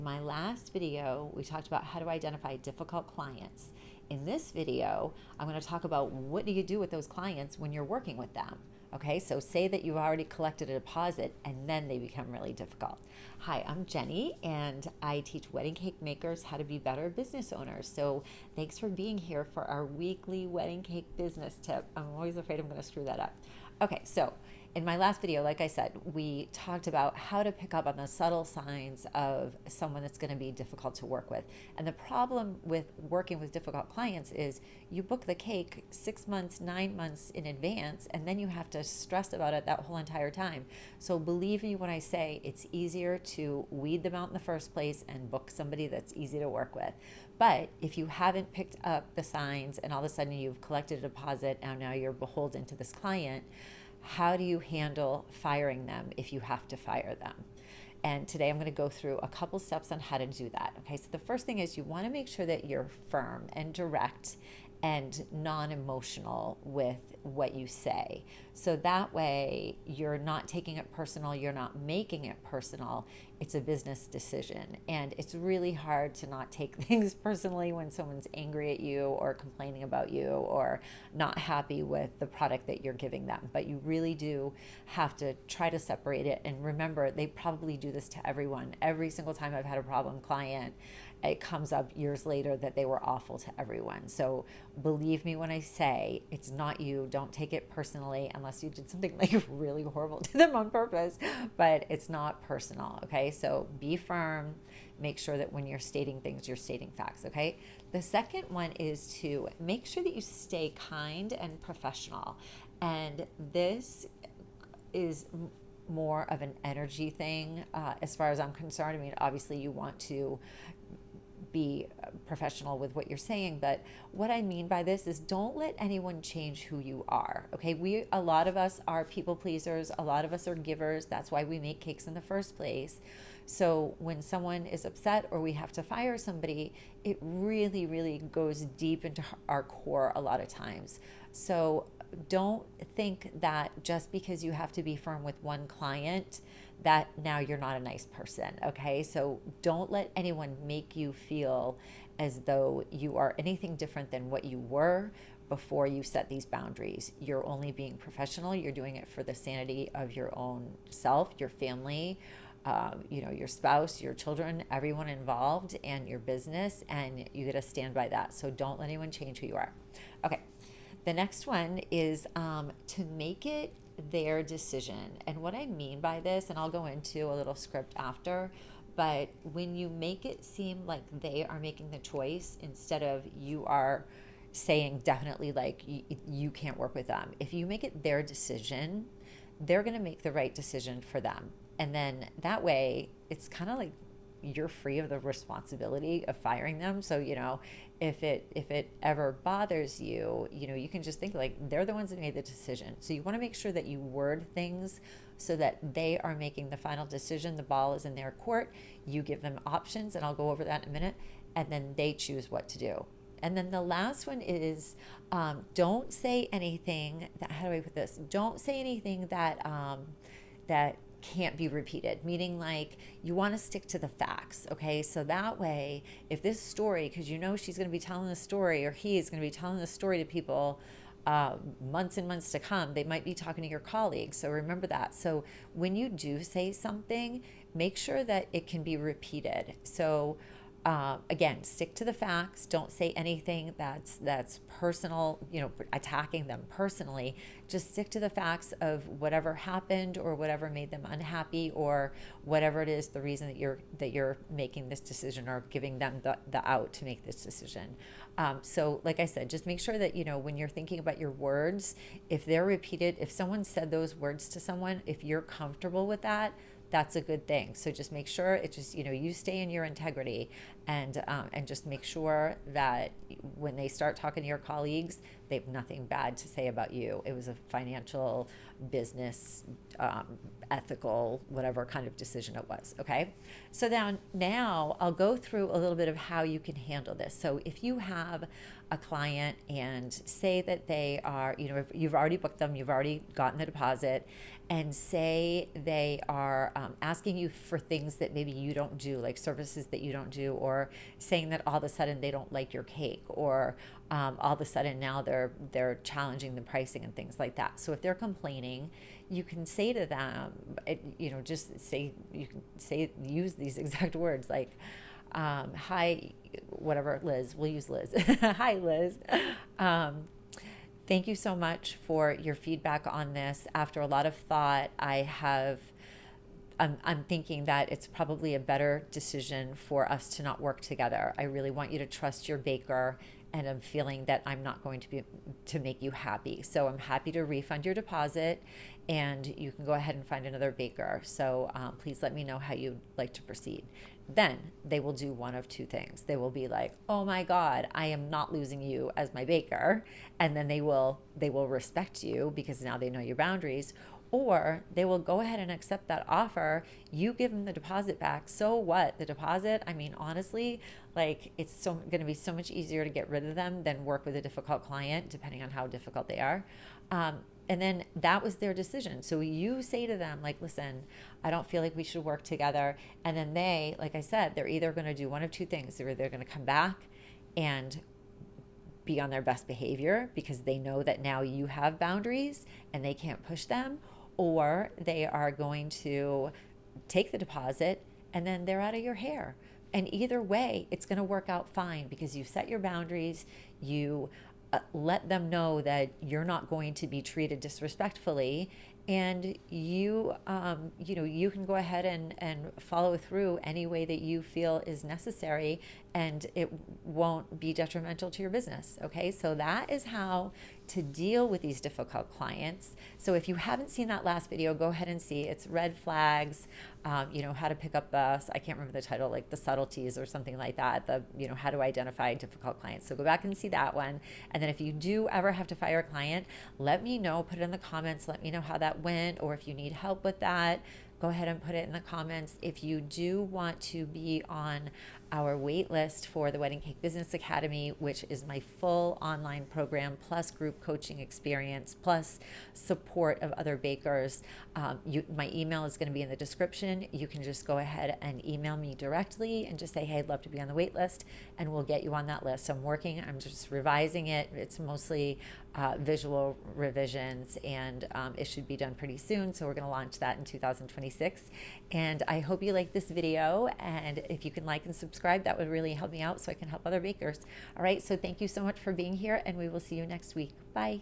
My last video, we talked about how to identify difficult clients. In this video, I'm going to talk about what do you do with those clients when you're working with them. Okay, so say that you've already collected a deposit and then they become really difficult. Hi, I'm Jenny and I teach wedding cake makers how to be better business owners. So thanks for being here for our weekly wedding cake business tip. I'm always afraid I'm going to screw that up. Okay, so in my last video, like I said, we talked about how to pick up on the subtle signs of someone that's going to be difficult to work with. And the problem with working with difficult clients is you book the cake 6 months, 9 months in advance, and then you have to stress about it that whole entire time. So believe me when I say it's easier to weed them out in the first place and book somebody that's easy to work with. But if you haven't picked up the signs and all of a sudden you've collected a deposit and now you're beholden to this client, how do you handle firing them if you have to fire them? And today I'm going to go through a couple steps on how to do that. Okay, so the first thing is you want to make sure that you're firm and direct and non-emotional with what you say. So that way you're not taking it personal, you're not making it personal. It's a business decision. And it's really hard to not take things personally when someone's angry at you or complaining about you or not happy with the product that you're giving them. But you really do have to try to separate it. And remember, they probably do this to everyone. Every single time I've had a problem client, it comes up years later that they were awful to everyone. So believe me when I say it's not you. Don't take it personally unless you did something like really horrible to them on purpose, but it's not personal. Okay, so be firm. Make sure that when you're stating things, you're stating facts. Okay, the second one is to make sure that you stay kind and professional. And this is more of an energy thing as far as I'm concerned. I mean, obviously you want to be professional with what you're saying, but what I mean by this is don't let anyone change who you are. Okay, a lot of us are people pleasers, a lot of us are givers. That's why we make cakes in the first place. So when someone is upset or we have to fire somebody, it really goes deep into our core a lot of times. So don't think that just because you have to be firm with one client that now you're not a nice person. Okay, so don't let anyone make you feel as though you are anything different than what you were before you set these boundaries. You're only being professional. You're doing it for the sanity of your own self, your family, your spouse, your children, everyone involved, and your business, and you got to stand by that. So don't let anyone change who you are. Okay, the next one is to make it their decision. And what I mean by this, and I'll go into a little script after, but when you make it seem like they are making the choice instead of you are saying definitely like you can't work with them. If you make it their decision, they're going to make the right decision for them. And then that way it's kind of like you're free of the responsibility of firing them. So, if it ever bothers you, you can just think like they're the ones that made the decision. So you want to make sure that you word things so that they are making the final decision. The ball is in their court. You give them options, and I'll go over that in a minute, and then they choose what to do. And then the last one is don't say anything that, how do I put this? Don't say anything that can't be repeated, meaning like you want to stick to the facts. Okay, so that way if this story, because she's going to be telling the story, or he is going to be telling the story to people months and months to come, they might be talking to your colleagues. So remember that. So when you do say something, make sure that it can be repeated. So again, stick to the facts. Don't say anything that's personal, attacking them personally. Just stick to the facts of whatever happened or whatever made them unhappy or whatever it is, the reason that you're making this decision or giving them the out to make this decision. So like I said, just make sure that, when you're thinking about your words, if they're repeated, if someone said those words to someone, if you're comfortable with that, that's a good thing. So just make sure it just, you stay in your integrity and just make sure that when they start talking to your colleagues, they have nothing bad to say about you. It was a financial business ethical, whatever kind of decision it was. Okay. So now I'll go through a little bit of how you can handle this. So if you have a client and say that they are, if you've already booked them, you've already gotten the deposit, and say they are asking you for things that maybe you don't do, like services that you don't do, or saying that all of a sudden they don't like your cake, or all of a sudden now they're challenging the pricing and things like that. So if they're complaining, you can say to them, just say, you can say, use these exact words like, hi, whatever, Liz, we'll use Liz. Hi, Liz. Thank you so much for your feedback on this. After a lot of thought, I'm thinking that it's probably a better decision for us to not work together. I really want you to trust your baker, and I'm feeling that I'm not going to make you happy. So I'm happy to refund your deposit, and you can go ahead and find another baker. So please let me know how you'd like to proceed. Then they will do one of two things. They will be like, oh my God, I am not losing you as my baker. And then they will respect you because now they know your boundaries. Or they will go ahead and accept that offer. You give them the deposit back. So what? The deposit, I mean, honestly, like it's going to be so much easier to get rid of them than work with a difficult client, depending on how difficult they are. And then that was their decision. So you say to them, like, listen, I don't feel like we should work together. And then they, like I said, they're either going to do one of two things. They're either going to come back and be on their best behavior because they know that now you have boundaries and they can't push them, or they are going to take the deposit and then they're out of your hair. And either way, it's going to work out fine because you set your boundaries, you let them know that you're not going to be treated disrespectfully, and you can go ahead and follow through any way that you feel is necessary, and it won't be detrimental to your business. Okay, so that is how to deal with these difficult clients. So if you haven't seen that last video, go ahead and see. It's red flags, how to pick up I can't remember the title, like the subtleties or something like that, how to identify difficult clients. So go back and see that one. And then if you do ever have to fire a client, let me know, put it in the comments, let me know how that went, or if you need help with that, go ahead and put it in the comments. If you do want to be on our wait list for the Wedding Cake Business Academy, which is my full online program, plus group coaching experience, plus support of other bakers, my email is going to be in the description. You can just go ahead and email me directly and just say, hey, I'd love to be on the wait list, and we'll get you on that list. So I'm just revising it. It's mostly visual revisions, and it should be done pretty soon. So we're going to launch that in 2026. And I hope you like this video. And if you can like and subscribe, that would really help me out so I can help other bakers. All right. So thank you so much for being here, and we will see you next week. Bye.